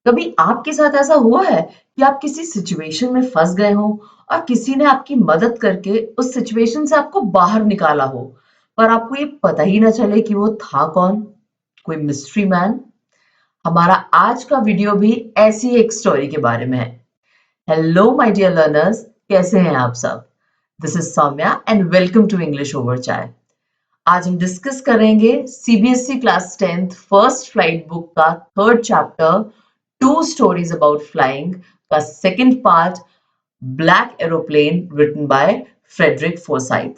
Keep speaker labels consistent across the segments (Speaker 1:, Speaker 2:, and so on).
Speaker 1: कभी आपके साथ ऐसा हुआ है कि आप किसी सिचुएशन में फंस गए हो और किसी ने आपकी मदद करके उस सिचुएशन से आपको बाहर निकाला हो, पर आपको ये पता ही ना चले कि वो था कौन? कोई मिस्ट्री मैन? हमारा आज का वीडियो भी ऐसी एक स्टोरी के बारे में है। हेलो माय डियर लर्नर्स, कैसे हैं आप सब? This is Saumya and welcome to English over chai. आज हम डिस्कस करेंगे CBSE class 10th first flight book का third chapter two stories about flying का second part, black aeroplane, written by Frederick Forsyth.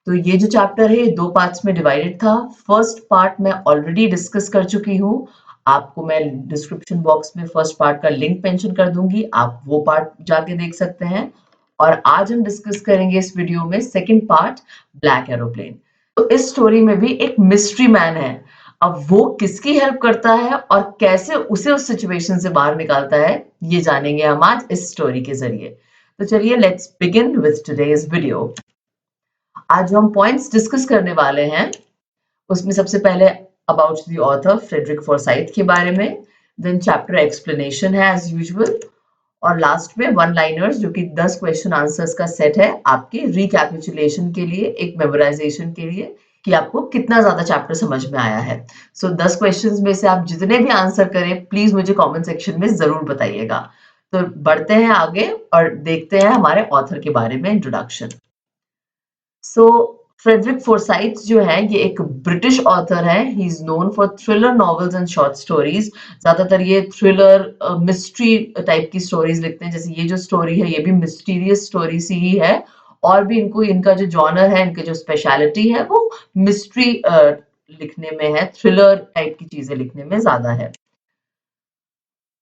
Speaker 1: तो ये जो चैप्टर है ये दो पार्ट्स में डिवाइडेड था। फर्स्ट पार्ट मैं ऑलरेडी डिस्कस कर चुकी हूँ, आपको मैं डिस्क्रिप्शन बॉक्स में फर्स्ट पार्ट का लिंक मेंशन कर दूंगी, आप वो पार्ट जाके देख सकते हैं। और आज हम डिस्कस करेंगे इस वीडियो में सेकंड पार्ट, ब्लैक एरोप्लेन। तो इस स्टोरी में भी एक मिस्ट्री मैन है। अब वो किसकी हेल्प करता है और कैसे उसे उस सिचुएशन से बाहर निकालता है, ये जानेंगे हम आज इस स्टोरी के जरिए। तो चलिए let's begin with today's video. आज जो हम पॉइंट्स डिस्कस करने वाले हैं उसमें सबसे पहले अबाउट द ऑथर फ्रेडरिक फॉरसाइथ के बारे में, देन चैप्टर एक्सप्लेनेशन है एज यूजुअल, और लास्ट में वन लाइनर्स जो कि 10 क्वेश्चन आंसर्स का सेट है आपके रिकैपिचुलेशन के लिए, एक मेमोराइजेशन के लिए कि आपको कितना ज्यादा चैप्टर समझ में आया है। सो 10 क्वेश्चंस में से आप जितने भी आंसर करें प्लीज मुझे कमेंट सेक्शन में जरूर बताइएगा। तो बढ़ते हैं आगे और देखते हैं हमारे ऑथर के बारे में इंट्रोडक्शन। सो फ्रेडरिक फोर्साइथ जो है ये एक ब्रिटिश ऑथर है। He is known for thriller novels and short stories. ज्यादातर ये थ्रिलर मिस्ट्री टाइप की स्टोरीज लिखते हैं, जैसे ये जो स्टोरी है ये भी मिस्टीरियस स्टोरी सी ही है। और भी इनको इनका जो जॉनर है, इनकी जो स्पेशलिटी है वो मिस्ट्री लिखने में है, थ्रिलर टाइप की चीजें लिखने में ज्यादा है।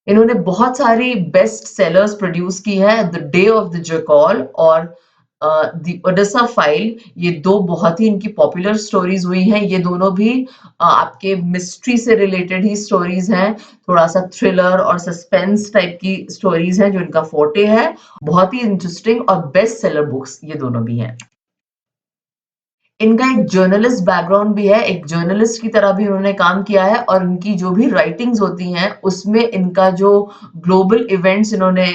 Speaker 1: इन्होंने बहुत सारी बेस्ट सेलर्स प्रोड्यूस की है, the day of the jackal और द ओडेसा फाइल। ये दो बहुत ही इनकी पॉपुलर स्टोरीज हुई हैं। ये दोनों भी आपके मिस्ट्री से रिलेटेड ही स्टोरीज हैं, थोड़ा सा थ्रिलर और सस्पेंस टाइप की स्टोरीज हैं जो इनका फोर्टे है। बहुत ही इंटरेस्टिंग और बेस्ट सेलर बुक्स ये दोनों भी हैं। इनका एक जर्नलिस्ट बैकग्राउंड भी है, एक जर्नलिस्ट की तरह भी उन्होंने काम किया है, और इनकी जो भी राइटिंग्स होती हैं उसमें इनका जो ग्लोबल इवेंट्स इन्होंने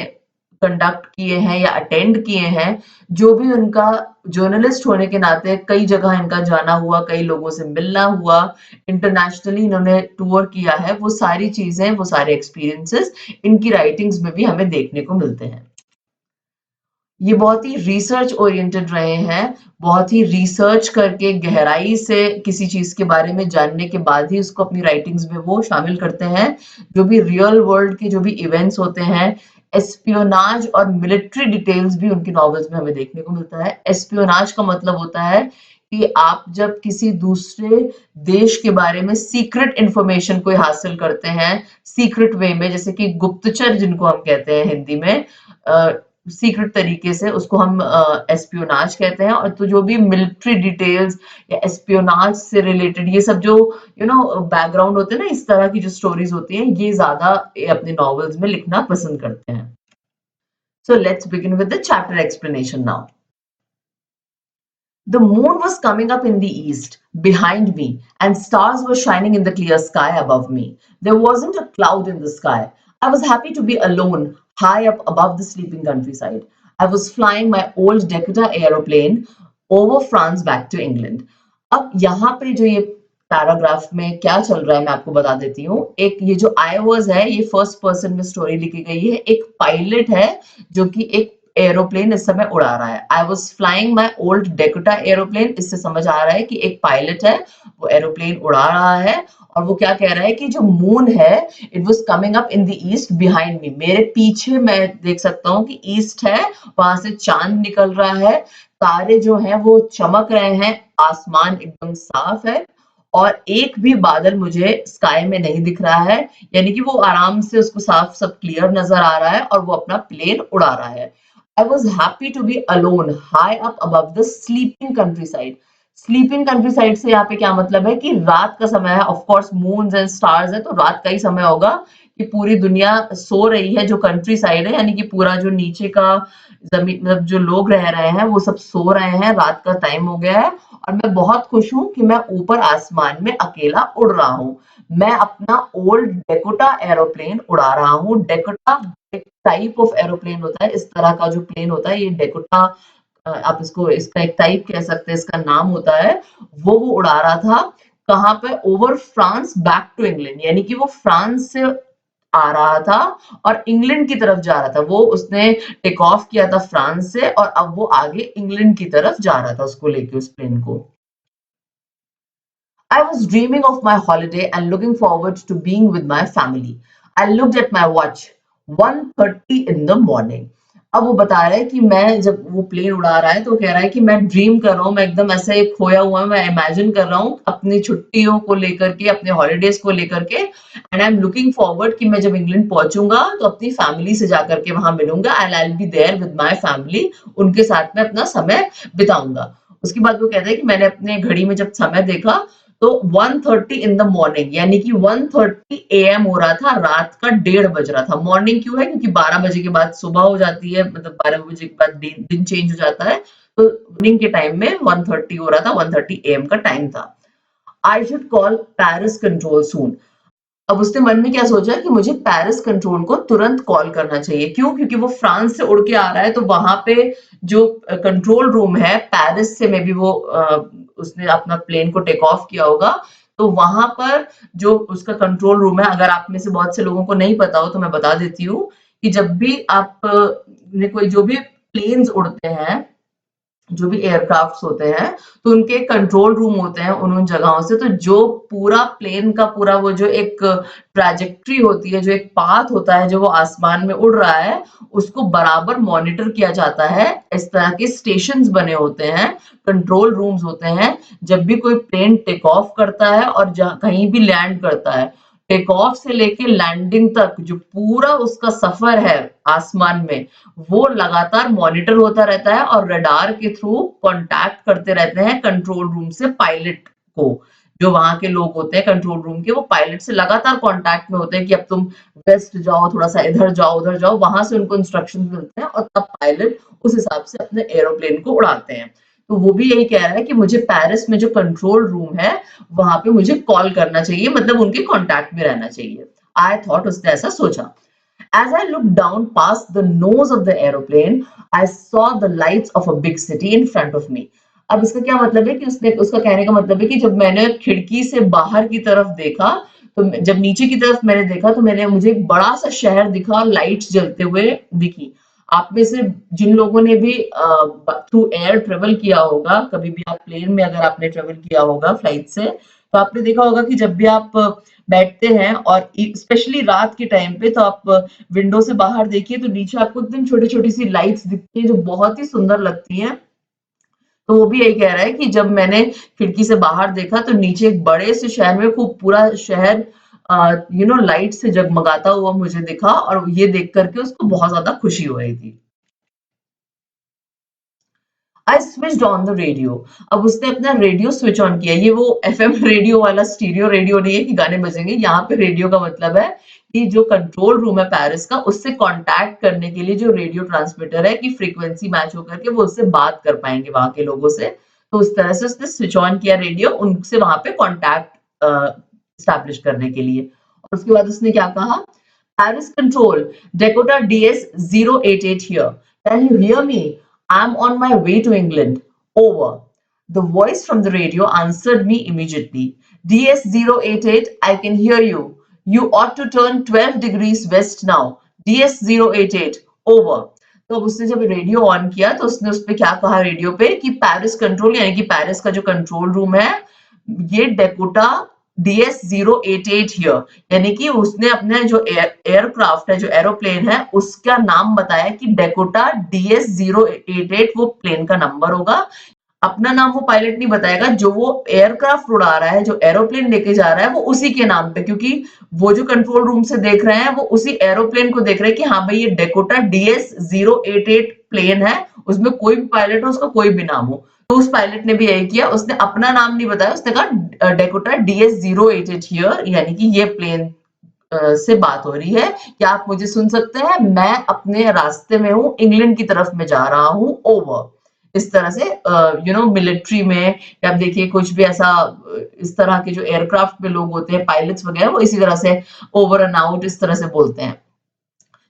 Speaker 1: कंडक्ट किए हैं या अटेंड किए हैं, जो भी उनका जर्नलिस्ट होने के नाते कई जगह इनका जाना हुआ, कई लोगों से मिलना हुआ, इंटरनेशनली इन्होंने टूर किया है, वो सारी चीजें, वो सारे एक्सपीरियंसेस इनकी राइटिंग्स में भी हमें देखने को मिलते हैं। ये बहुत ही रिसर्च ओरिएंटेड रहे हैं, बहुत ही रिसर्च करके गहराई से किसी चीज के बारे में जानने के बाद ही उसको अपनी राइटिंग्स में वो शामिल करते हैं। जो भी रियल वर्ल्ड के जो भी इवेंट्स होते हैं, एस्पियोनाज और मिलिट्री डिटेल्स भी उनकी नॉवेल्स में हमें देखने को मिलता है। एस्पियोनाज का मतलब होता है कि आप जब किसी दूसरे देश के बारे में सीक्रेट इंफॉर्मेशन कोई हासिल करते हैं सीक्रेट वे में, जैसे कि गुप्तचर जिनको हम कहते हैं हिंदी में, सीक्रेट तरीके से, उसको हम एस्पियोनाज कहते हैं। और तो जो भी मिलिट्री डिटेल्स या एस्पियोनाज से रिलेटेड ये सब जो बैकग्राउंड होते हैं ना, इस तरह की जो स्टोरीज होती हैं, ये ज्यादा अपने नॉवेल्स में लिखना पसंद करते हैं। So let's begin with the chapter explanation now. The moon was coming up in the east behind me, and stars were shining in the clear sky above me. There wasn't a cloud in the sky. I was happy to be alone, high up above the sleeping countryside. I was flying my old Decoda aeroplane over France back to England. अब यहाँ पे जो ये paragraph में क्या चल रहा है मैं आपको बता देती हूँ। एक ये जो आई वॉज है, ये फर्स्ट पर्सन में स्टोरी लिखी गई है। एक पायलट है जो कि एक एरोप्लेन इस समय उड़ा रहा है। I was flying my old Dakota aeroplane, इससे समझ आ रहा है कि एक पायलट है, वो एरोप्लेन उड़ा रहा है। और वो क्या कह रहा है कि जो मून है, it was coming up in the east behind me, मेरे पीछे मैं देख सकता हूँ कि ईस्ट है, वहां से चांद निकल रहा है, तारे जो हैं वो चमक रहे हैं, आसमान एकदम साफ है, और एक भी बादल मुझे स्काई में नहीं दिख रहा है। यानी कि वो आराम से, उसको साफ सब क्लियर नजर आ रहा है और वो अपना प्लेन उड़ा रहा है। I was happy to be alone, high up above the sleeping countryside. Sleeping countryside से यहाँ पे क्या मतलब है कि रात का समय है। Of course moons and stars है तो रात का ही समय होगा कि पूरी दुनिया सो रही है। जो कंट्री साइड है यानी कि पूरा जो नीचे का जमीन, मतलब जो लोग रह रहे हैं वो सब सो रहे हैं, रात का टाइम हो गया है। और मैं बहुत खुश हूँ कि मैं ऊपर आसमान में अकेला उड़ रहा हूँ। मैं अपना ओल्ड डेकोटा एरोप्लेन उड़ा रहा हूँ। डेकोटा एक टाइप ऑफ एरोप्लेन होता है, इस तरह का जो प्लेन होता है ये डेकोटा, आप इसको इसका एक टाइप कह सकते हैं, इसका नाम होता है। वो उड़ा रहा था कहाँ पे? Over France back to England, यानी कि वो फ्रांस से आ रहा था और इंग्लैंड की तरफ जा रहा था। वो उसने टेक ऑफ किया था फ्रांस से और अब वो आगे इंग्लैंड की तरफ जा रहा था उसको लेके, उस प्लेन को। I was dreaming of my holiday and looking forward to being with my family. I looked at my watch, 1:30 in the morning. अब वो बता रहा है कि मैं जब वो प्लेन उड़ा रहा है तो कह रहा है कि मैं ड्रीम कर रहा हूँ, मैं एकदम ऐसे खोया हुआ, मैं इमेजिन कर रहा हूँ अपनी छुट्टियों को लेकर के, अपने हॉलीडेज को लेकर के, and I am looking forward कि मैं जब इंग्लैंड पहुंचूंगा तो अपनी फैमिली से जाकर के वहां मिलूंगा, and I will be there with my family, उनके साथ में अपना समय बिताऊंगा। उसके बाद वो कहता है कि मैंने अपने घड़ी में जब समय देखा तो 1:30 इन द मॉर्निंग, यानी कि 1:30 एएम हो रहा था, रात का 1:30 बज रहा था। मॉर्निंग क्यों है? क्योंकि 12 बजे के बाद सुबह हो जाती है, मतलब 12 बजे के बाद दिन चेंज हो जाता है, तो मॉर्निंग के टाइम में 1:30 हो रहा था, 1:30 एएम का टाइम था। I should call Paris control soon. अब उसने मन में क्या सोचा कि मुझे पेरिस कंट्रोल को तुरंत कॉल करना चाहिए। क्यों? क्योंकि वो फ्रांस से उड़ के आ रहा है, तो वहां पे जो कंट्रोल रूम है पेरिस से, में भी वो उसने अपना प्लेन को टेक ऑफ किया होगा, तो वहां पर जो उसका कंट्रोल रूम है, अगर आप में से बहुत से लोगों को नहीं पता हो तो मैं बता देती हूँ कि जब भी आप कोई जो भी प्लेन्स उड़ते हैं, जो भी एयरक्राफ्ट्स होते हैं, तो उनके कंट्रोल रूम होते हैं उन जगहों से। तो जो पूरा प्लेन का पूरा वो जो एक ट्रैजेक्टरी होती है, जो एक पाथ होता है जो वो आसमान में उड़ रहा है, उसको बराबर मॉनिटर किया जाता है। इस तरह के स्टेशंस बने होते हैं, कंट्रोल रूम्स होते हैं। जब भी कोई प्लेन टेक ऑफ करता है और जहाँ कहीं भी लैंड करता है, टेक ऑफ से लेके लैंडिंग तक जो पूरा उसका सफर है आसमान में, वो लगातार मॉनिटर होता रहता है और रडार के थ्रू कांटेक्ट करते रहते हैं कंट्रोल रूम से पायलट को। जो वहां के लोग होते हैं कंट्रोल रूम के, वो पायलट से लगातार कांटेक्ट में होते हैं कि अब तुम वेस्ट जाओ, थोड़ा सा इधर जाओ, उधर जाओ। वहां से उनको इंस्ट्रक्शन मिलते हैं और तब पायलट उस हिसाब से अपने एरोप्लेन को उड़ाते हैं। तो वो भी यही कह रहा है कि मुझे पेरिस में जो कंट्रोल रूम है वहां पे मुझे कॉल करना चाहिए, मतलब उनके कांटेक्ट में रहना चाहिए। आई थॉट, उसने ऐसा सोचा। As I looked down past the nose of the aeroplane, I saw the lights of a big city in front of me. अब इसका क्या मतलब है कि उसने, उसका कहने का मतलब है कि जब मैंने खिड़की से बाहर की तरफ देखा, तो जब नीचे की तरफ मैंने देखा तो मुझे एक बड़ा सा शहर दिखा, लाइट्स जलते हुए दिखी। आप में से जिन लोगों ने भी थ्रू एयर ट्रेवल किया होगा, कभी भी आप प्लेन में अगर आपने ट्रेवल किया होगा फ्लाइट से, तो आपने देखा होगा कि जब भी आप बैठते हैं और स्पेशली रात के टाइम पे, तो आप विंडो से बाहर देखिए तो नीचे आपको एकदम छोटी छोटी सी लाइट्स दिखती है जो बहुत ही सुंदर लगती हैं। तो वो भी यही कह रहा है कि जब मैंने खिड़की से बाहर देखा तो नीचे एक बड़े से शहर में खूब पूरा शहर लाइट से जगमगाता हुआ मुझे दिखा, और ये देख करके उसको बहुत ज्यादा खुशी हो रही थी। I switched on the radio. अब उसने अपना रेडियो स्विच ऑन किया। ये वो एफएम रेडियो वाला स्टीरियो रेडियो नहीं है कि गाने बजेंगे। यहाँ पे रेडियो का मतलब है कि जो कंट्रोल रूम है पेरिस का, उससे कांटेक्ट करने के लिए जो रेडियो ट्रांसमीटर है कि फ्रीक्वेंसी मैच होकर के वो उससे बात कर पाएंगे वहां के लोगों से। तो उस तरह से उसने स्विच ऑन किया रेडियो, उनसे वहां पे कांटेक्ट स्टैब्लिश करने के लिए। और उसके बाद उसने क्या कहा? Paris Control, Dakota DS-088 here. Can you hear me? I'm on my way to England. Over. The voice from the radio answered me immediately. DS-088, I can hear you. You ought to turn 12 degrees west now. DS-088, over. तो अब उसने जब radio on किया तो उसने उस पे क्या कहा रेडियो पे कि पेरिस कंट्रोल, यानी कि पेरिस का जो कंट्रोल रूम है, ये डेकोटा DS-088 हियर, यानी कि उसने अपने जो एयरक्राफ्ट है, जो एरोप्लेन है, उसका नाम बताया कि डेकोटा DS-088 वो प्लेन का नंबर होगा। अपना नाम वो पायलट नहीं बताएगा, जो वो एयरक्राफ्ट उड़ा रहा है, जो एरोप्लेन लेके जा रहा है, वो उसी के नाम पे, क्योंकि वो जो कंट्रोल रूम से देख रहे हैं वो उसी एरोप्लेन को देख रहे हैं कि हाँ भाई ये डेकोटा DS-088 प्लेन है, उसमें कोई भी पायलट हो, उसका कोई भी नाम हो। तो उस पायलट ने भी यही किया, उसने अपना नाम नहीं बताया, उसने कहा डेकोटा DS-088 हियर, यानी कि ये प्लेन से बात हो रही है। क्या आप मुझे सुन सकते हैं? मैं अपने रास्ते में हूँ, इंग्लैंड की तरफ में जा रहा हूँ। ओवर। इस तरह से मिलिट्री में, या आप देखिए कुछ भी ऐसा इस तरह के जो एयरक्राफ्ट में लोग होते हैं, पायलट्स वगैरह, वो इसी तरह से ओवर एंड आउट इस तरह से बोलते हैं।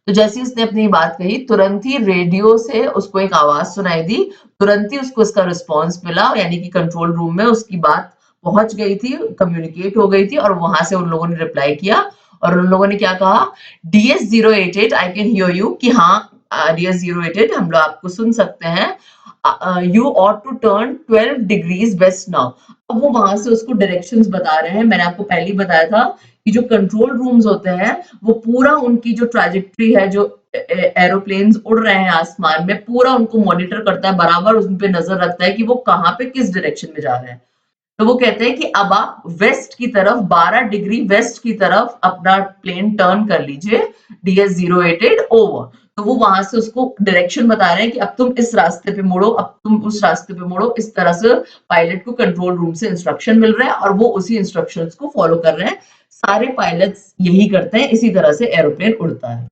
Speaker 1: तो जैसे ही उसने अपनी बात कही, तुरंत ही रेडियो से उसको एक आवाज सुनाई दी, तुरंत ही उसको इसका रिस्पॉन्स मिला, यानी कि कंट्रोल रूम में उसकी बात पहुंच गई थी, कम्युनिकेट हो गई थी, और वहां से उन लोगों ने रिप्लाई किया, और उन लोगों ने क्या कहा, DS-088 I can hear you, कि हाँ DS-088 हम लोग आपको सुन सकते हैं, you ought to turn 12 degrees west now. अब वो वहां से उसको डायरेक्शंस बता रहे हैं। मैंने आपको पहले ही बताया था कि जो कंट्रोल रूम्स होते हैं, वो पूरा उनकी जो ट्रैजेक्टरी है, जो एरोप्लेन्स उड़ रहे हैं आसमान में, पूरा उनको मॉनिटर करता है, बराबर उन पे नजर रखता है कि वो कहाँ पे किस डायरेक्शन में जा रहे हैं। तो वो कहते हैं कि अब आप वेस्ट की तरफ, 12 डिग्री वेस्ट की तरफ अपना प्लेन टर्न कर लीजिए, DS-088 ओवर। तो वो वहां से उसको डायरेक्शन बता रहे हैं कि अब तुम इस रास्ते पे मुड़ो, अब तुम उस रास्ते पे मुड़ो, इस तरह से पायलट को कंट्रोल रूम से इंस्ट्रक्शन मिल रहा है, और वो उसी इंस्ट्रक्शंस को फॉलो कर रहे हैं। सारे पायलट्स यही करते हैं, इसी तरह से एरोप्लेन उड़ता है।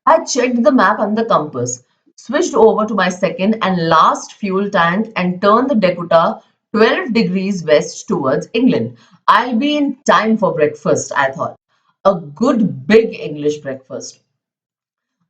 Speaker 1: I checked the map and the compass, switched over to my second and last fuel tank, and turned the Dakota 12 degrees west towards England. I'll be in time for breakfast, I thought. A good big English breakfast.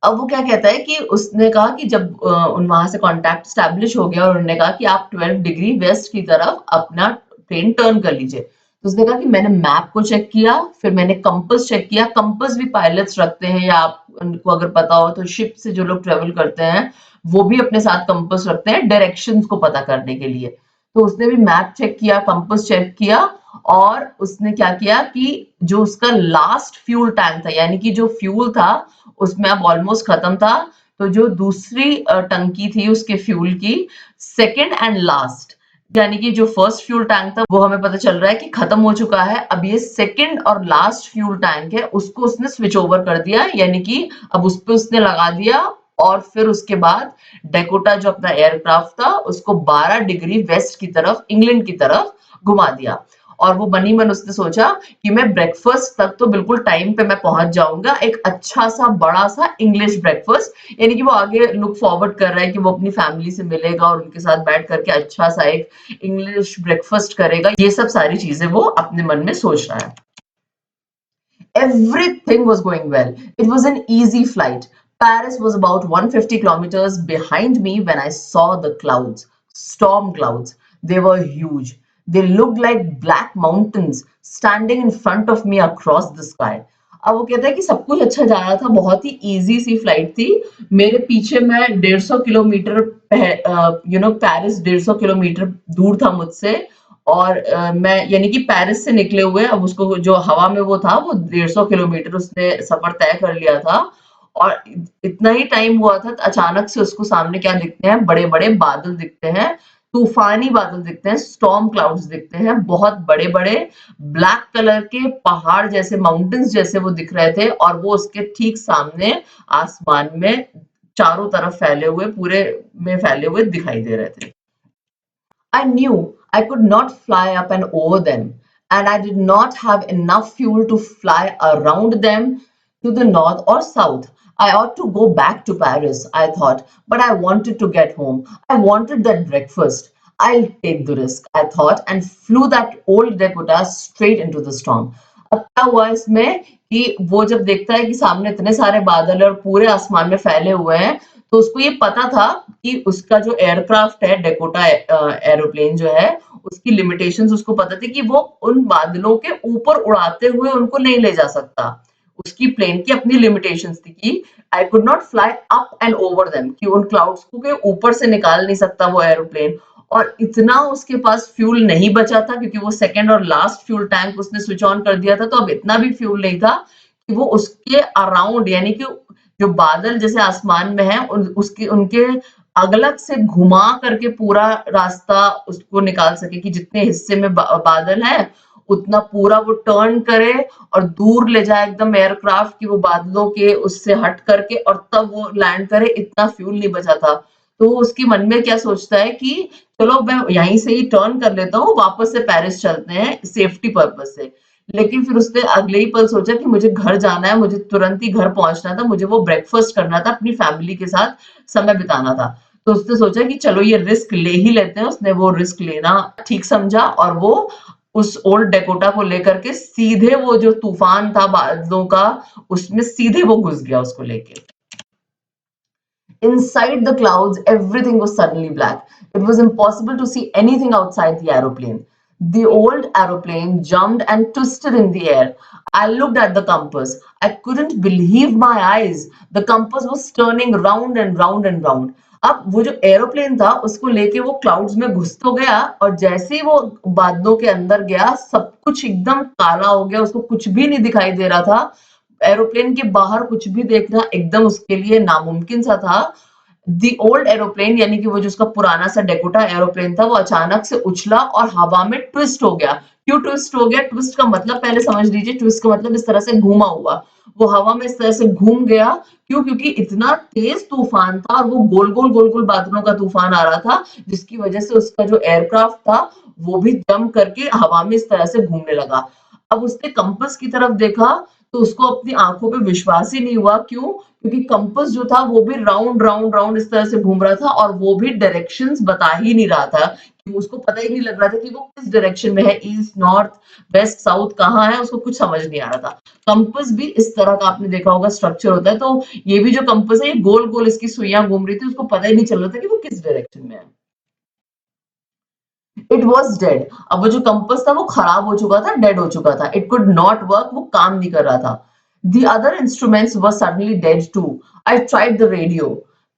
Speaker 1: अब वो क्या कहता है कि उसने कहा कि जब उन वहां से कांटेक्ट स्टैब्लिश हो गया और उन्होंने कहा कि आप 12 डिग्री वेस्ट की तरफ अपना ट्रेन टर्न कर लीजिए, तो उसने कहा कि मैंने मैप को चेक किया, फिर मैंने कंपास चेक किया। कंपास भी पायलट्स रखते हैं, या आप उनको अगर पता हो तो शिप से जो लोग ट्रेवल करते हैं वो भी अपने साथ कंपास रखते हैं डायरेक्शंस को पता करने के लिए। तो उसने भी मैप चेक किया, कंपास चेक किया, और उसने क्या किया कि जो उसका लास्ट फ्यूल टैंक था, यानी कि जो फ्यूल था उसमें अब ऑलमोस्ट खत्म था, तो जो दूसरी टंकी थी उसके फ्यूल की, सेकंड एंड लास्ट, यानी कि जो फर्स्ट फ्यूल टैंक था वो हमें पता चल रहा है कि खत्म हो चुका है, अब ये सेकंड और लास्ट फ्यूल टैंक है, उसको उसने स्विच ओवर कर दिया, यानी कि अब उस पे उसने लगा दिया, और फिर उसके बाद डेकोटा जो अपना एयरक्राफ्ट था उसको 12 डिग्री वेस्ट की तरफ, इंग्लैंड की तरफ घुमा दिया। और वो बनी मन उसने सोचा कि मैं ब्रेकफास्ट तक तो बिल्कुल टाइम पे मैं पहुंच जाऊंगा, एक अच्छा सा बड़ा सा इंग्लिश ब्रेकफास्ट, यानी कि वो आगे लुक फॉरवर्ड कर रहा है कि वो अपनी फैमिली से मिलेगा और उनके साथ बैठ करके अच्छा सा एक इंग्लिश ब्रेकफास्ट करेगा। ये सब सारी चीजें वो अपने मन में सोच रहा है। Everything was going well. It was an easy flight. Paris was about 150 kilometers behind me when I saw the clouds, storm clouds. They were huge. They looked like black mountains standing in front of me across the sky. अब वो कहता है कि सब कुछ अच्छा जा रहा था, बहुत ही इजी सी फ्लाइट थी। मेरे पीछे मैं 150 किलोमीटर, पेरिस 150 किलोमीटर दूर था मुझसे, और मैं यानी कि पेरिस से निकले हुए, अब उसको जो हवा में वो था वो 150 किलोमीटर उसने सफर तय कर लिया था, और इतना ही टाइम हुआ था, अचानक से उसको सामने क्या दिखते हैं, बड़े बड़े बादल दिखते हैं, तूफानी बादल दिखते हैं, स्टॉर्म क्लाउड्स दिखते हैं, बहुत बड़े बड़े ब्लैक कलर के पहाड़ जैसे, माउंटेन्स जैसे वो दिख रहे थे, और वो उसके ठीक सामने आसमान में चारों तरफ फैले हुए, पूरे में फैले हुए दिखाई दे रहे थे। I knew I could not fly up and over them, and I did not have enough fuel to fly around them to the north or south. I ought to go back to Paris, I thought, but I wanted to get home. I wanted that breakfast. I'll take the risk, I thought, and flew that old Dakota straight into the storm. अब क्या हुआ इसमें कि वो जब देखता है कि सामने इतने सारे बादल और पूरे आसमान में फैले हुए हैं, तो उसको ये पता था कि उसका जो एयरक्राफ्ट है, डेकोटा एरोप्लेन जो है, उसकी लिमिटेशंस उसको पता थी कि वो उन बादलों के ऊपर उड़ाते हुए उनको नहीं ले जा सकता। उसकी प्लेन की अपनी लिमिटेशंस थी कि I could not fly up and over them, कि उन क्लाउड्स को के ऊपर से निकाल नहीं सकता वो एरोप्लेन, और इतना उसके पास फ्यूल नहीं बचा था, क्योंकि वो सेकंड और लास्ट फ्यूल टैंक उसने स्विच ऑन कर दिया था, तो अब इतना भी फ्यूल नहीं था कि वो उसके अराउंड, यानी कि जो बादल जैसे आसमान में है उसके उनके अगलग से घुमा करके पूरा रास्ता उसको निकाल सके, कि जितने हिस्से में बादल है उतना पूरा वो टर्न करे और दूर ले जाए एकदम एयरक्राफ्ट, की वो बादलों के उससे हट करके, और तब वो लैंड करे, इतना फ्यूल नहीं बचा था। तो वो उसके मन में क्या सोचता है कि चलो मैं यहीं से ही टर्न कर लेता हूँ, वापस से पेरिस चलते हैं सेफ्टी पर्पज से। लेकिन फिर उसने अगले ही पल सोचा कि मुझे घर जाना है, मुझे तुरंत ही घर पहुंचना था, मुझे वो ब्रेकफास्ट करना था, अपनी फैमिली के साथ समय बिताना था। तो उसने सोचा कि चलो ये रिस्क ले ही लेते हैं। उसने वो रिस्क लेना ठीक समझा और वो उस ओल्ड डेकोटा को लेकर के सीधे वो जो तूफान था बादलों का, उसमें सीधे वो घुस गया उसको लेके। Inside the clouds, everything was suddenly black. It was impossible to see anything outside the aeroplane. The old aeroplane jumped and twisted in the air. I looked at the compass. I couldn't believe my eyes. The compass was turning round and round and round. अब वो जो aeroplane था उसको लेके वो clouds में घुस तो गया और जैसे ही वो बादलों के अंदर गया सब कुछ एकदम काला हो गया, उसको कुछ भी नहीं दिखाई दे रहा था। एरोप्लेन के बाहर कुछ भी देखना एकदम उसके लिए नामुमकिन सा था। दी ओल्ड एरोप्लेन यानी कि वो जो उसका पुराना सा डेकोटा एरोप्लेन था वो अचानक से उछला और हवा में ट्विस्ट हो गया। क्यों ट्विस्ट हो गया? ट्विस्ट का मतलब पहले समझ लीजिए। ट्विस्ट का मतलब इस तरह से घूमा हुआ, वो हवा में इस तरह से घूम गया। क्यों? क्योंकि इतना तेज तूफान था और वो गोल गोल बादलों का तूफान आ रहा था, जिसकी वजह से उसका जो एयरक्राफ्ट था वो भी जम करके हवा में इस तरह से घूमने लगा। अब उसने कंपास की तरफ देखा तो उसको अपनी आंखों पे विश्वास ही नहीं हुआ। क्यों? क्योंकि कंपास जो था वो भी राउंड राउंड राउंड इस तरह से घूम रहा था और वो भी डायरेक्शंस बता ही नहीं रहा था। कि उसको पता ही नहीं लग रहा था कि वो किस डायरेक्शन में है, ईस्ट, नॉर्थ, वेस्ट, साउथ कहाँ है, उसको कुछ समझ नहीं आ रहा था। कंपास भी इस तरह का आपने देखा होगा स्ट्रक्चर होता है, तो ये भी जो कंपास है ये गोल गोल इसकी सुइयां घूम रही थी, उसको पता ही नहीं चल रहा था कि वो किस डायरेक्शन में है। It was dead. अब वो जो कंपास था वो खराब हो चुका था, डेड हो चुका था। इट कुड नॉट वर्क, वो काम नहीं कर रहा था। The other instruments were suddenly dead too. I tried the radio.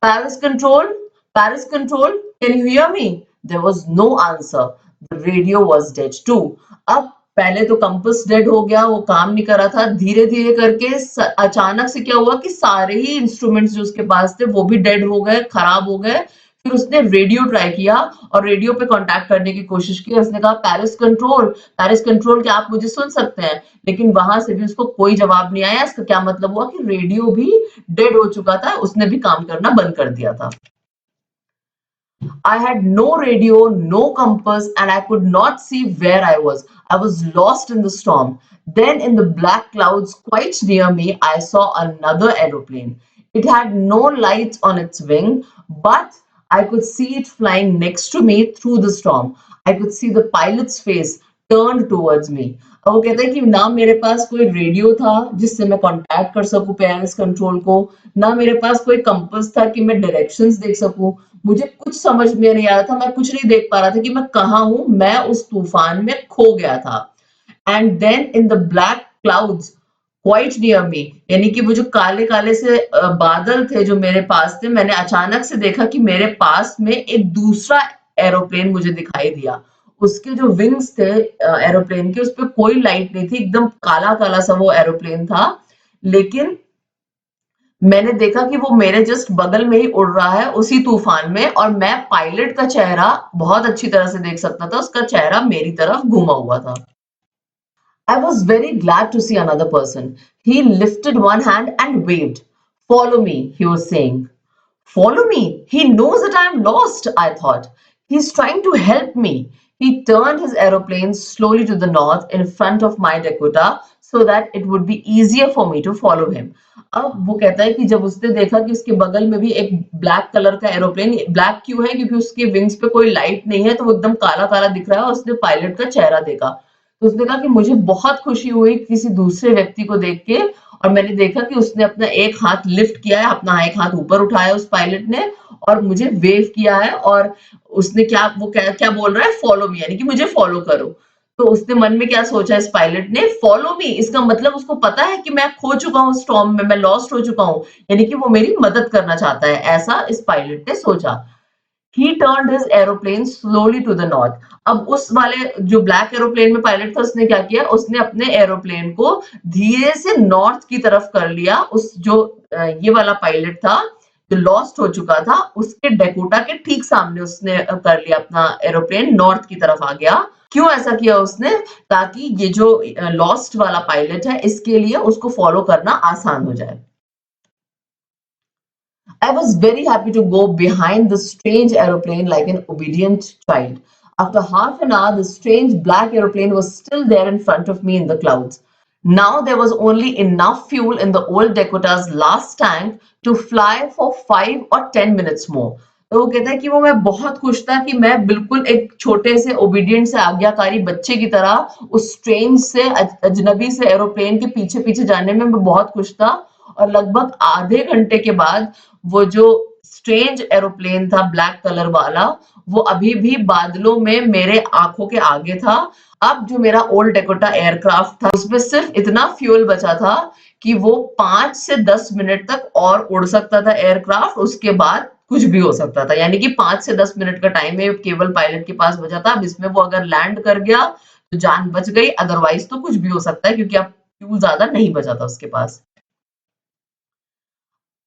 Speaker 1: Paris control, Paris control, can you hear me? There was no answer. The radio was dead too. अब पहले तो compass dead हो गया, वो काम नहीं कर रहा था। धीरे धीरे करके अचानक से क्या हुआ कि सारे ही इंस्ट्रूमेंट्स जो उसके पास थे वो भी डेड हो गए, खराब हो गए। फिर उसने रेडियो ट्राई किया और रेडियो पे कांटेक्ट करने की कोशिश की। उसने कहा पैरिस कंट्रोल, क्या आप मुझे सुन सकते हैं? लेकिन वहां से भी उसको कोई जवाब नहीं आया। इसका क्या मतलब हुआ कि रेडियो भी डेड हो चुका था, उसने भी काम करना बंद कर दिया था। I had no radio, no compass, and I could not see where I was. I was lost in the storm. Then, in the black clouds quite near me, I saw another aeroplane. It had no lights on its wing, but I could see it flying next to me through the storm. I could see the pilot's face turned towards me. अब वो कहता है कि ना मेरे पास कोई radio था जिससे मैं कांटेक्ट कर सकूं पेरिस कंट्रोल को, ना मेरे पास कोई कंपास था कि मैं डायरेक्शंस देख सकूं। मुझे कुछ समझ में नहीं आ रहा था, मैं कुछ नहीं देख पा रहा था कि मैं कहाँ हूं। मैं उस तूफान में खो गया था। And then in the black clouds quite near me, यानी कि वो जो काले काले से बादल थे जो मेरे पास थे, मैंने अचानक से देखा कि मेरे पास में एक दूसरा एरोप्लेन मुझे दिखाई दिया। उसके जो विंग्स थे एरोप्लेन के, उस पर कोई लाइट नहीं थी, एकदम काला काला सा वो एरोप्लेन था। लेकिन मैंने देखा कि वो मेरे जस्ट बगल में ही उड़ रहा है उसी तूफान में, और मैं पायलट का चेहरा बहुत अच्छी तरह से देख सकता था। उसका चेहरा मेरी तरफ घुमा हुआ था। I was very glad to see another person. He lifted one hand and waved. Follow me, he was saying. Follow me? He knows that I am lost, I thought. He's trying to help me. He turned his aeroplane slowly to the north in front of my Dakota so that it would be easier for me to follow him. अब वो कहता है कि जब उसने देखा कि उसके बगल में भी एक ब्लैक कलर का एरोप्लेन, ब्लैक क्यों है? क्योंकि उसके विंग्स पे कोई लाइट नहीं है, तो वो एकदम काला काला दिख रहा है, और उसने पायलट का चेहरा देखा। तो उसने कहा कि मुझे बहुत खुशी हुई किसी दूसरे व्यक्ति को देख के, और मैंने देखा कि उसने अपना एक हाथ लिफ्ट किया है, अपना एक हाथ ऊपर उठाया उस पायलट ने, और मुझे वेव किया है, और उसने क्या बोल रहा है? फॉलो मी, यानी कि मुझे फॉलो करो। तो उसने मन में क्या सोचा इस पायलट ने? फॉलो मी, इसका मतलब उसको पता है कि मैं खो चुका हूँ स्टॉर्म में, मैं लॉस्ट हो चुका हूँ, यानी कि वो मेरी मदद करना चाहता है, ऐसा इस पायलट ने सोचा। He turned his aeroplane slowly to the north. अब उस वाले जो ब्लैक एरोप्लेन में पायलट था उसने क्या किया? उसने अपने एरोप्लेन को धीरे से नॉर्थ की तरफ कर लिया। उस जो ये वाला पायलट था जो लॉस्ट हो चुका था, उसके डेकोटा के ठीक सामने उसने कर लिया अपना एरोप्लेन, नॉर्थ की तरफ आ गया। क्यों ऐसा किया उसने? ताकि ये जो लॉस्ट वाला पायलट है इसके लिए उसको फॉलो करना आसान हो जाए। I was very happy to go behind the strange aeroplane like an obedient child. After half an hour, the strange black aeroplane was still there in front of me in the clouds. Now there was only enough fuel in the old Dakota's last tank to fly for 5 or 10 minutes more. तो वो कहता है कि वो मैं बहुत खुश था कि मैं बिल्कुल एक छोटे से ओबीडिएंट से आज्ञाकारी बच्चे की तरह उस स्ट्रेंज से अजनबी से एरोप्लेन के पीछे पीछे जाने में मैं बहुत खुश था। और लगभग आधे घंटे के बाद वो जो स्ट्रेंज एरोप्लेन था ब्लैक कलर वाला, वो अभी भी बादलों में मेरे आंखों के आगे था। अब जो मेरा ओल्ड डेकोटा एयरक्राफ्ट था उसमें सिर्फ इतना फ्यूल बचा था कि वो 5 से 10 मिनट तक और उड़ सकता था एयरक्राफ्ट, उसके बाद कुछ भी हो सकता था। यानी कि 5 से 10 मिनट का टाइम है केवल पायलट के पास बचा था। अब इसमें वो अगर लैंड कर गया तो जान बच गई, अदरवाइज तो कुछ भी हो सकता है क्योंकि अब फ्यूल ज्यादा नहीं बचा था उसके पास।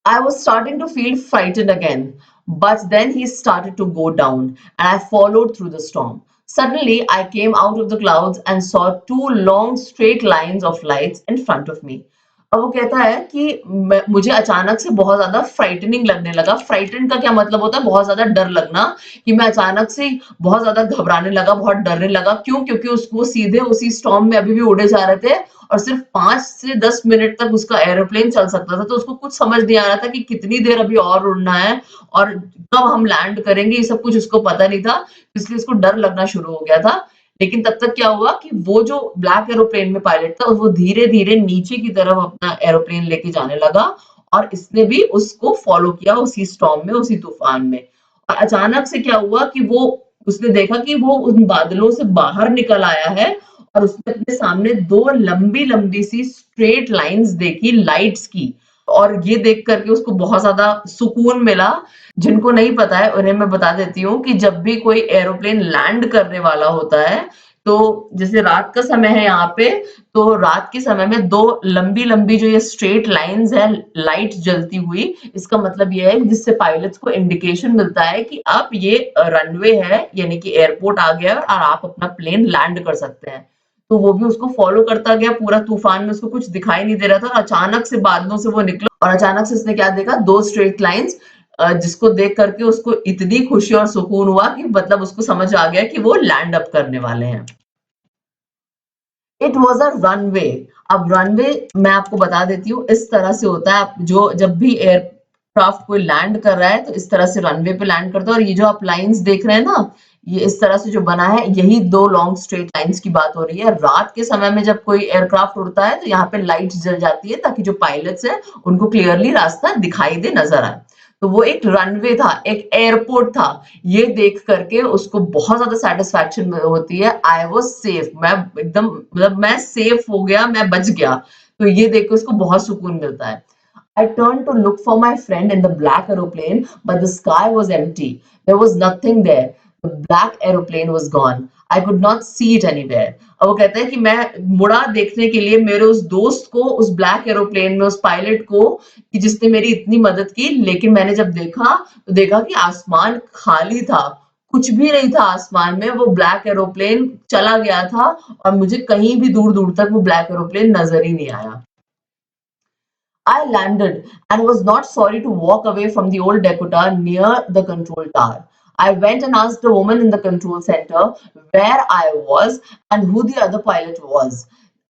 Speaker 1: I was starting to feel frightened again, but then he started to go down, and I followed through the storm. Suddenly, I came out of the clouds and saw two long straight lines of lights in front of me. अब वो कहता है कि मुझे अचानक से बहुत ज्यादा फ्राइटनिंग लगने लगा। फ्राइटन का क्या मतलब होता है? बहुत ज्यादा डर लगना। कि मैं अचानक से बहुत ज्यादा घबराने लगा, बहुत डरने लगा। क्यों? क्योंकि उसको सीधे उसी स्टॉर्म में अभी भी उड़े जा रहे थे और सिर्फ 5 से 10 मिनट तक उसका एरोप्लेन चल सकता था। तो उसको कुछ समझ नहीं आ रहा था कि कितनी देर अभी और उड़ना है और कब हम लैंड करेंगे, ये सब कुछ उसको पता नहीं था। इसलिए उसको डर लगना शुरू हो गया था। लेकिन तब तक क्या हुआ कि वो जो ब्लैक एरोप्लेन में पायलट था वो धीरे-धीरे नीचे की तरफ अपना एरोप्लेन लेके जाने लगा और इसने भी उसको फॉलो किया उसी स्टॉर्म में, उसी तूफान में। और अचानक से क्या हुआ कि वो उसने देखा कि वो उन बादलों से बाहर निकल आया है और उसने अपने सामने दो लंबी लंबी सी स्ट्रेट लाइंस देखी लाइट्स की। और ये देख करके उसको बहुत ज्यादा सुकून मिला। जिनको नहीं पता है उन्हें मैं बता देती हूँ कि जब भी कोई एरोप्लेन लैंड करने वाला होता है तो जैसे रात का समय है यहाँ पे, तो रात के समय में दो लंबी लंबी जो ये स्ट्रेट लाइंस है लाइट जलती हुई, इसका मतलब ये है जिससे पायलट्स को इंडिकेशन मिलता है कि अब ये रनवे है यानी कि एयरपोर्ट आ गया है और आप अपना प्लेन लैंड कर सकते हैं। तो वो भी उसको फॉलो करता गया पूरा तूफान में, उसको कुछ दिखाई नहीं दे रहा था और अचानक से बादलों से वो निकला और अचानक से उसने क्या देखा, दो स्ट्रेट लाइंस, जिसको देख करके उसको इतनी खुशी और सुकून हुआ कि मतलब उसको समझ आ गया कि वो लैंड अप करने वाले हैं। It was a runway. अब रनवे मैं आपको बता देती हूँ इस तरह से होता है, जो जब भी एयरक्राफ्ट कोई लैंड कर रहा है तो इस तरह से रनवे पे लैंड करता है। और ये जो आप लाइंस देख रहे हैं ना, ये इस तरह से जो बना है, यही दो लॉन्ग स्ट्रेट लाइंस की बात हो रही है। रात के समय में जब कोई एयरक्राफ्ट उड़ता है तो यहाँ पे लाइट्स जल जाती है ताकि जो पायलट्स हैं उनको क्लियरली रास्ता दिखाई दे, नजर आए। तो वो एक रनवे था, एक एयरपोर्ट था। ये देख करके उसको बहुत ज्यादा सेटिस्फैक्शन होती है। आई वाज सेफ, मैं एकदम मतलब मैं सेफ हो गया, मैं बच गया। तो ये देख के उसको बहुत सुकून मिलता है। I turned to look for my friend in the black aeroplane, but the sky was empty. There was nothing there. The black aeroplane was gone. I could not see it anywhere. अब वो कहता है कि मैं मुड़ा देखने के लिए मेरे उस दोस्त को, उस ब्लैक एरोप्लेन में, उस पायलट को, कि जिसने मेरी इतनी मदद की, लेकिन मैंने जब देखा तो देखा कि आसमान खाली था। कुछ भी नहीं था आसमान में, वो ब्लैक एरोप्लेन चला गया था और मुझे कहीं भी दूर दूर तक वो ब्लैक एरोप्लेन नजर ही नहीं आया। I landed and was not sorry to walk away from the old Dakota near the control tower. I went and asked the woman in the control center where I was and who the other pilot was.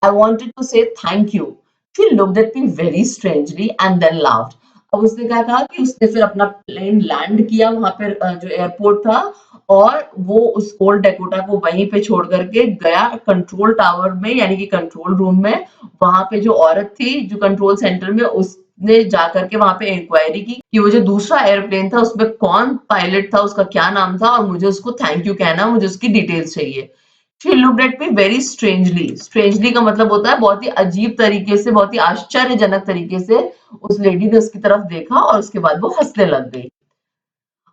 Speaker 1: I wanted to say thank you. She looked at me very strangely and then laughed. अब उसने क्या कहा कि उसने फिर अपना plane land किया वहां पे जो एयरपोर्ट था, और वो उस ओल्ड डेकोटा को वहीं पे छोड़ करके गया कंट्रोल टावर में यानी कि कंट्रोल रूम में। वहां पे जो औरत थी जो कंट्रोल सेंटर में, उसने जाकर के वहां पे इंक्वायरी की कि वो जो दूसरा एयरप्लेन था उसमें कौन पायलट था, उसका क्या नाम था और मुझे उसको थैंक यू कहना, मुझे उसकी डिटेल्स चाहिए। She looked at me very strangely. Strangely का मतलब होता है बहुत ही अजीब तरीके से, बहुत ही आश्चर्यजनक तरीके से। उस लेडी ने उसकी तरफ देखा और उसके बाद वो हंसने लग गई।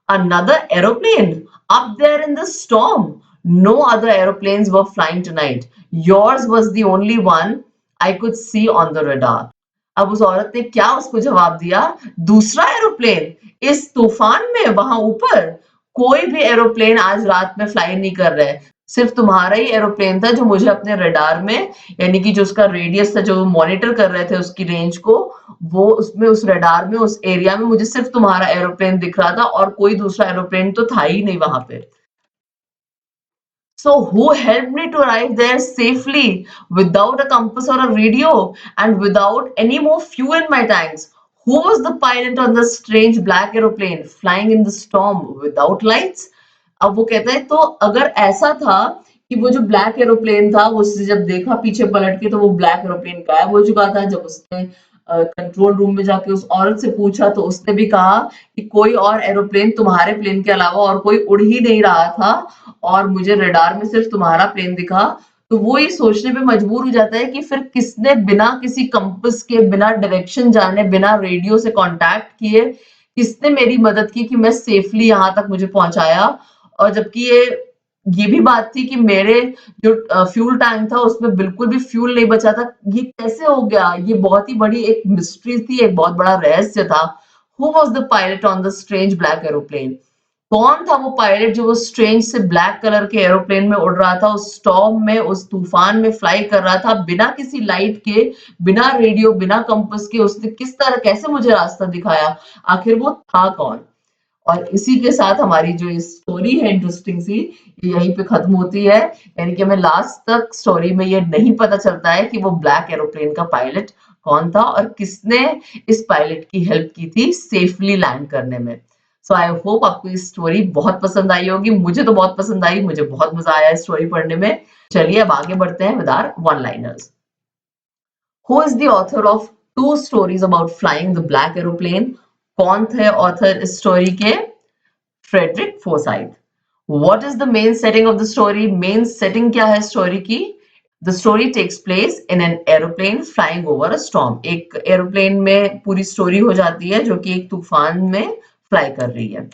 Speaker 1: Another aeroplane up there in the storm. No other aeroplanes were flying tonight. Yours was the only one I could see on the radar. अब उस औरत ने क्या उसको जवाब दिया? दूसरा एरोप्लेन इस तूफान में वहां ऊपर कोई भी एरोप्लेन आज रात में फ्लाई नहीं कर रहा है। सिर्फ तुम्हारा ही एरोप्लेन था जो मुझे अपने रडार में, यानी कि जो उसका रेडियस था, जो मॉनिटर कर रहे थे उसकी रेंज को, वो उसमें उस रडार में उस एरिया में मुझे सिर्फ तुम्हारा एरोप्लेन दिख रहा था और कोई दूसरा एरोप्लेन तो था ही नहीं वहां पे। So who helped me to arrive there safely without a compass or a radio and without any more fuel in my tanks? Who was the pilot on the strange black aeroplane flying in the storm without lights? अब वो कहता है तो अगर ऐसा था कि वो जो ब्लैक एरोप्लेन था उसने जब देखा पीछे पलट के तो वो ब्लैक एरोप्लेन गायब हो चुका था। जब उसने कंट्रोल रूम में जाके उस औरत से पूछा तो उसने भी कहा कि कोई और एरोप्लेन तुम्हारे प्लेन के अलावा और कोई उड़ ही नहीं रहा था और मुझे रडार में सिर्फ तुम्हारा प्लेन दिखा। तो वो ये सोचने पे मजबूर हो जाता है कि फिर किसने बिना किसी कंपास के, बिना डायरेक्शन जाने, बिना रेडियो से कांटेक्ट किए किसने मेरी मदद की कि मैं सेफली यहाँ तक मुझे पहुंचाया। और जबकि ये भी बात थी कि मेरे जो फ्यूल टैंक था उसमें बिल्कुल भी फ्यूल नहीं बचा था। ये कैसे हो गया? ये बहुत ही बड़ी एक मिस्ट्री थी, एक बहुत बड़ा रहस्य था। Who was the pilot on the strange black aeroplane? कौन था वो पायलट जो वो स्ट्रेंज से ब्लैक कलर के एरोप्लेन में उड़ रहा था, उस स्टॉर्म में, उस तूफान में फ्लाई कर रहा था बिना किसी लाइट के, बिना रेडियो, बिना कंपास के? उसने किस तरह, कैसे मुझे रास्ता दिखाया? आखिर वो था कौन? और इसी के साथ हमारी जो स्टोरी है इंटरेस्टिंग सी, ये यहीं पे खत्म होती है। यानी कि हमें लास्ट तक स्टोरी में ये नहीं पता चलता है कि वो ब्लैक एरोप्लेन का पायलट कौन था और किसने इस पायलट की हेल्प की थी सेफली लैंड करने में। सो आई होप आपको ये स्टोरी बहुत पसंद आई होगी। मुझे तो बहुत पसंद आई, मुझे बहुत मजा आया स्टोरी पढ़ने में। चलिए अब आगे बढ़ते हैं with our one liners. Who is the author of two stories about flying the black aeroplane? कौन थे ऑथर इस स्टोरी के? Frederick Forsyth. What is the main setting of the story? Main setting क्या है स्टोरी की? The story takes place in an aeroplane flying over a storm. एक aeroplane में पूरी स्टोरी हो जाती है जो कि एक तूफान में फ्लाई कर रही है।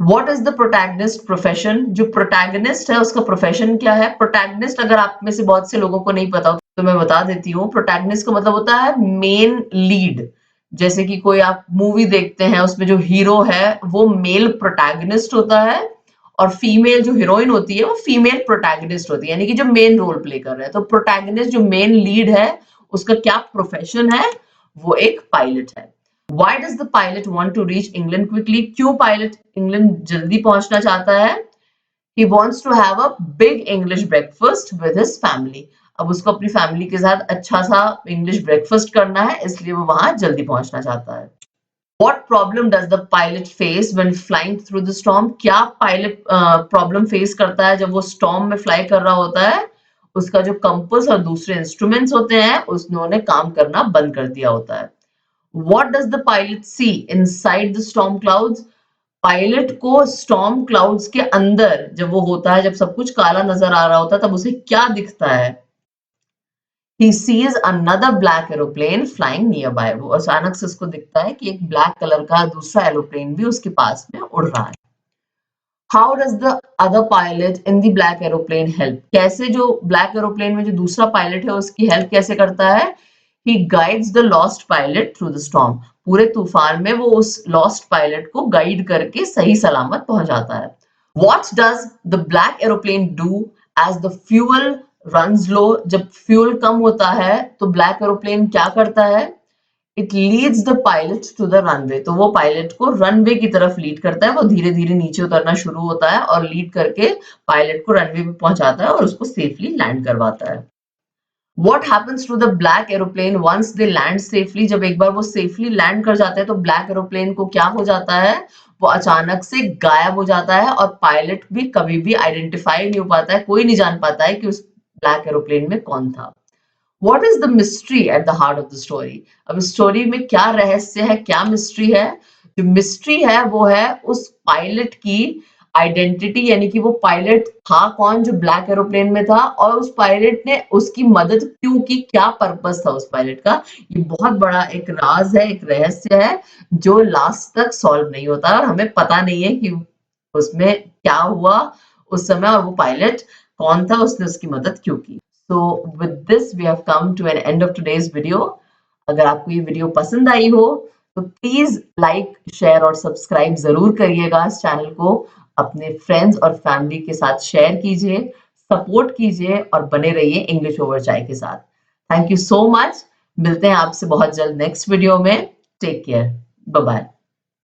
Speaker 1: What is the protagonist profession? जो प्रोटैगनिस्ट है उसका प्रोफेशन क्या है? प्रोटैगनिस्ट अगर आप में से बहुत से लोगों को नहीं पता हो तो मैं बता देती हूँ। प्रोटैगनिस्ट का मतलब होता है मेन लीड। जैसे कि कोई आप मूवी देखते हैं उसमें जो हीरो है वो मेल प्रोटैगनिस्ट होता है और फीमेल जो हीरोइन होती है वो फीमेल प्रोटैगनिस्ट होती है, यानी कि जो मेन रोल प्ले कर रहे हैं। तो प्रोटैगनिस्ट जो मेन लीड है उसका क्या प्रोफेशन है? वो एक पायलट है। Why does the pilot want to reach England quickly? क्यों पायलट इंग्लैंड जल्दी पहुंचना चाहता है? He wants to have a big English breakfast with his family. अब उसको अपनी फैमिली के साथ अच्छा सा इंग्लिश ब्रेकफास्ट करना है, इसलिए वो वहां जल्दी पहुंचना चाहता है। What problem does the pilot face when flying through the storm? क्या पायलट प्रॉब्लम फेस करता है जब वो स्टॉर्म में फ्लाई कर रहा होता है? उसका जो कंपास और दूसरे इंस्ट्रूमेंट्स होते हैं उन्होंने काम करना बंद कर दिया होता है। What does the pilot see inside the storm clouds? Pilot को स्टॉर्म क्लाउड्स के अंदर जब वो होता है, जब सब कुछ काला नजर आ रहा होता है, तब उसे क्या दिखता है? He sees another black aeroplane flying nearby. वो अचानक से उसको दिखता है कि एक ब्लैक कलर का दूसरा एरोप्लेन भी उसके पास में उड़ रहा है। How does the other pilot in the black aeroplane help? कैसे जो ब्लैक एरोप्लेन में जो दूसरा पायलट है उसकी हेल्प कैसे करता है? He guides the lost pilot through the storm. पूरे तूफान में वो उस lost pilot को गाइड करके सही सलामत पहुंचाता है। What does the black aeroplane do as the fuel runs low? जब फ्यूल कम होता है तो ब्लैक एरोप्लेन क्या करता है? It leads the pilot to the runway. तो वो पायलट को रनवे की तरफ लीड करता है। वो धीरे धीरे नीचे उतरना शुरू होता है और लीड करके पायलट को रनवे पे पहुंचाता है और उसको सेफली लैंड करवाता है। What happens to the black aeroplane once they land safely? जब एक बार वो सेफली लैंड कर जाता है तो ब्लैक एरोप्लेन को क्या हो जाता है? वो अचानक से गायब हो जाता है और पायलट भी कभी भी आइडेंटिफाई नहीं हो पाता है, कोई नहीं जान पाता है कि उस ब्लैक एरोप्लेन में कौन था। What is the mystery at the heart of the story? अब स्टोरी में क्या रहस्य है, क्या मिस्ट्री है? जो मिस्ट्री है वो है उस पायलट की आइडेंटिटी, यानी कि वो पायलट था कौन जो ब्लैक एरोप्लेन में था और उस पायलट ने उसकी मदद क्यों की, क्या पर्पस था उस पायलट का। ये बहुत बड़ा एक राज है, एक रहस्य है जो लास्ट तक सॉल्व नहीं होता और हमें पता नहीं है कि उसमें क्या हुआ उस समय और वो पायलट कौन था, उसने उसकी मदद क्यों की। So with this we have come to an end of today's video. अगर आपको ये वीडियो पसंद आई हो तो प्लीज लाइक, शेयर और सब्सक्राइब जरूर करिएगा इस चैनल को। अपने फ्रेंड्स और फैमिली के साथ शेयर कीजिए, सपोर्ट कीजिए और बने रहिए इंग्लिश ओवर चाय के साथ। Thank you so much. मिलते हैं आपसे बहुत जल्द नेक्स्ट वीडियो में। Take care, bye bye.